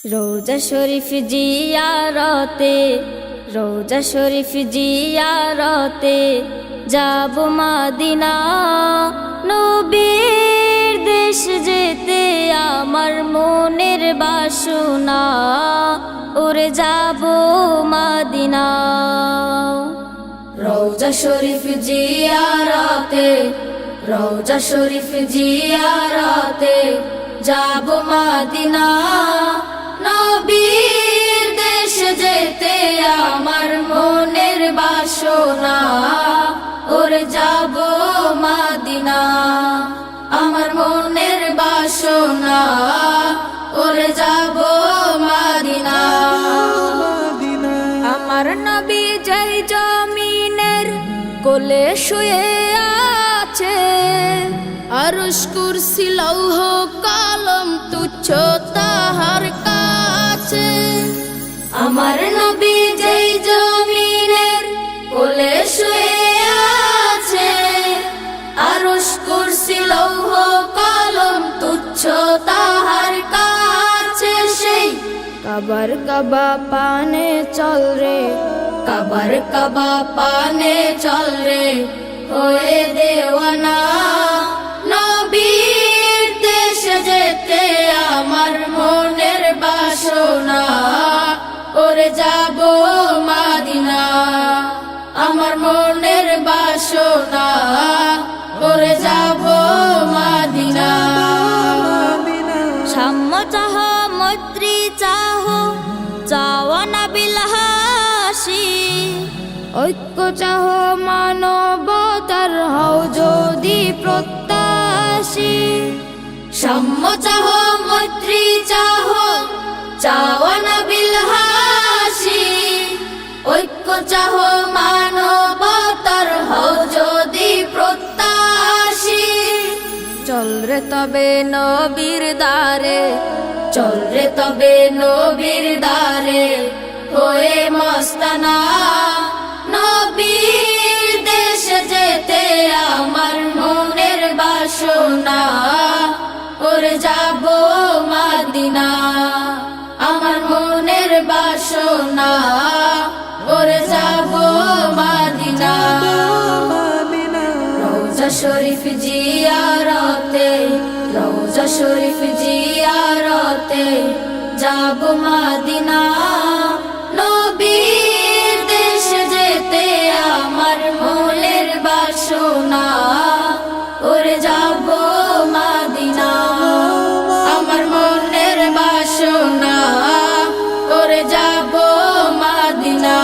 রোজা শরীফ জিয়ারতে, রোজা শরীফ জিয়ারতে যাব মদিনা। নবীর দেশ যেতে আমার মনের বাসনা, ওরে যাব মদিনা। রোজা শরীফ জিয়ারতে, রোজা শরীফ জিয়ারতে যাব মদিনা। নবীর দেশ যেতে আমার মনের বাসনা, ওরে যাব মদিনা। আমার মনের বাসনা, ওরে যাব মদিনা। আমার নবী যেই জমিনের কোলে শুয়ে আছে, আরশ কুরসি লৌহ কলম তুচ্ছ তাহার কাছে। আমার নবী যেই জমিনের কোলে শুয়ে আছে, আরশ কুরসি লৌহ কলম তুচ্ছ তাহার কাছে। সেই কাবার কাবা পানে চল রে, কাবার কাবা পানে চল রে, হয়ে দেওয়ানা। নবীর দেশে যেতে আমার মনের বাসনা, ওরে যাব মদিনা। আমার মনের বাসনা, ওরে যাব মদিনা। সাম্য চাহ মৈত্রী চাহ, চাওয়া না বিলাসী, ঐক্য চাহ মানবতার হও যদি প্রত্যাশী। সাম্য চাহ মৈত্রী চাহ, চাওয়া না বিলাসী, ঐক্য চাহ মানবতার হও যদি প্রত্যাশী। চল রে তবে নবীর দ্বারে, চল রে তবে নবীর দ্বারে, হয়ে মস্তানা। নবীর দেশে যেতে আমার মনের বাসনা, ওরে যাব মদিনা। আমার মনের বাসনা, ওরে যাব মদিনা। রোজা শরীফ জিয়ারতে, রোজা শরীফ জিয়ারতে যাব মদিনা। নবীর দেশে যেতে আমার মনের বাসনা, ওরে যাব মদিনা। আমার মনের বাসনা, ওরে যাব মদিনা।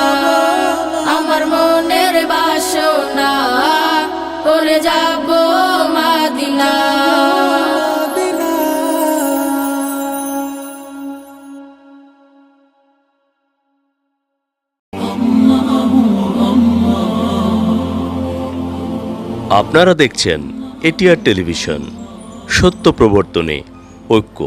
আমার মনের বাসনা, ওরে যাব মদিনা। আপনারা দেখছেন এটিআর টেলিভিশন, সত্য প্রবর্তনে ঐক্য।